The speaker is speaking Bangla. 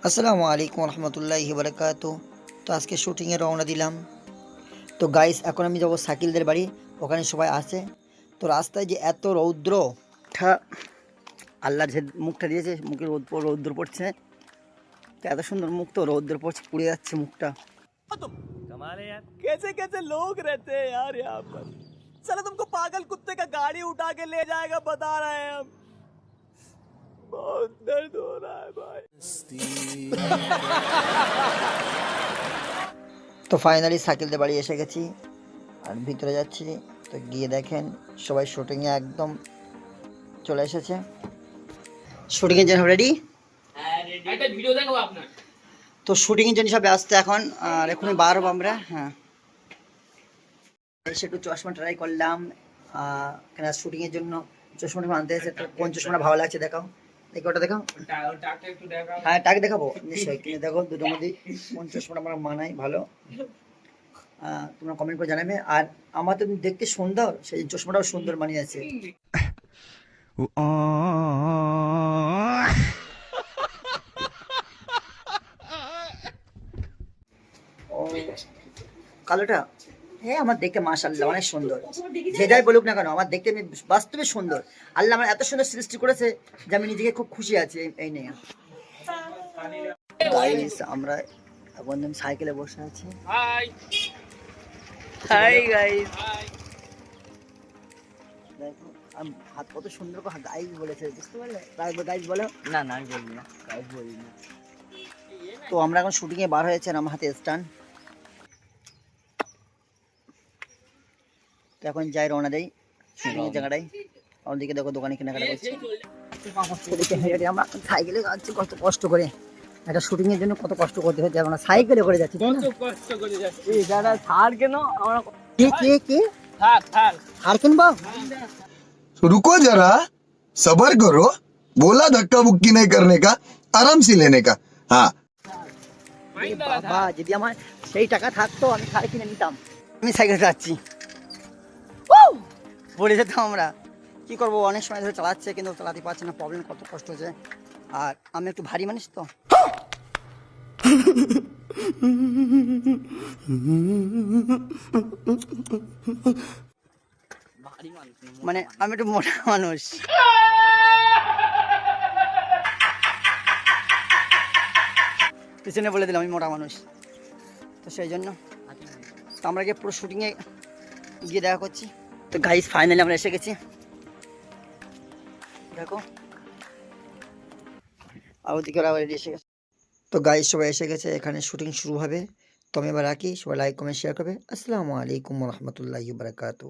আসসালামু আলাইকুম রহমতুল্লাহি বারাকাতু। তো আজকে শুটিংয়ে রওনা দিলাম। তো গাইস, এখন আমি যাবো শাকিলদের বাড়ি, ওখানে সবাই আছে। তো রাস্তায় যে এত রৌদ্র, আল্লাহ যে মুখটা দিয়েছে, মুখে রৌদ্র পড়ছে। তো এত সুন্দর মুখ, তো রৌদ্র পড়ছে, পুড়ে যাচ্ছে মুখটা। तुम कमाल है यार। कैसे कैसे लोग रहते हैं यार यहाँ पर। चलो तुमको पागल कुत्ते का गाड़ी उठा के ले जाएगा, बता रहे हैं हम। बहुत दर्द हो रहा है भाई। তো ফাইনালি শাকিলদের বাড়ি এসে গেছি, আর ভিতরে যাচ্ছি। তো গিয়ে দেখেন সবাই শুটিংয়ে একদম চলে এসেছে। শুটিংয়ের জন্য রেডি। একটা ভিডিও দেখাবো আপনার। তো শুটিংয়ের জন্য সব ব্যস্ত এখন, আর এখনই বার হবো আমরা। হ্যাঁ, এসে একটু চশমা ট্রাই করলাম, কেন শুটিংয়ের জন্য চশমাটা আনতে এসে। তো কোন চশমাটা ভালো লাগছে দেখাও, দেখো ওটা দেখাও। টাকটা একটু দেখাও। হ্যাঁ, টাক দেখাবো নিশ্চয়ই, কিনে দেখো দুটোর মধ্যে কোন চশমাটা আমার মানায় ভালো। তোমরা কমেন্ট করে জানাবে। আর আমার তো দেখতে সুন্দর, সেই চশমাটাও সুন্দর মানিয়েছে। ও কালোটা, হ্যাঁ আমার দেখতে মাশাআল্লাহ অনেক সুন্দর। যে যাই বলুক না কেন, আমার দেখতে আমি বাস্তবে সুন্দর। আল্লাহ আমার এত সুন্দর সৃষ্টি করেছে যে আমি নিজেকে খুব খুশি আছি এই নিয়ে। গাইস, আমরা এখন সাইকেলে বসে আছি। Hi hi guys, hi. দেখো আমি হাত কত সুন্দর করে গাইস বলেছে, বুঝতে পারলে? গাইস বলো। ना ना बोलिए ना, गाइस बोलिए ना। তো আমরা এখন শুটিং এ বার হয়েছে, আমার হাতে স্ট্যান্ড। তো এখন যাই, রওনা দেই শুটিং এর জায়গাটায়। ওদিকে দেখো দোকানে কেনাকাটা করছে। ওদিকে হেঁটে আমরা সাইকেলে যাচ্ছি কত কষ্ট করে। একটা শুটিং এর জন্য কত কষ্ট করতে হচ্ছে, আমরা সাইকেলে করে যাচ্ছি, তাই না? কষ্ট করে যাচ্ছি। এই দাদা থার কেন আমরা কে কে কে থাক থাক। আর কিনবো? रुको जरा, सबर करो। बोला धक्का बुक्की नहीं करने का, आराम से लेने का। हाँ, এ বাবা, যদি আমার সেই টাকা থাকতো আমি সাইকেল কিনে নিতাম। আমি সাইকেলে যাচ্ছি, পড়ে যেতাম আমরা। কি করবো, অনেক সময় ধরে চালাচ্ছে কিন্তু চালাতে পারছে না, প্রবলেম, কত কষ্ট হচ্ছে। আর আমি একটু ভারী মানুষ তো, ভারী মানুষ মানে আমি একটু মোটা মানুষ। পিছনে বলে দিলাম আমি মোটা মানুষ, তো সেই জন্য। তো আমরা গিয়ে পুরো শুটিংয়ে গিয়ে দেখা করছি। তো গাইস, ফাইনালি আমরা এসে গেছি, দেখো। আর ওদিকে ওরা অলরেডি এসে গেছে। তো গাইস, সবাই এসে গেছে, এখানে শুটিং শুরু হবে। তো আমি এবার রাখি, সবাই লাইক কমেন্ট শেয়ার করবে। আসসালামু আলাইকুম রহমতুল্লাহি বারাকাতু।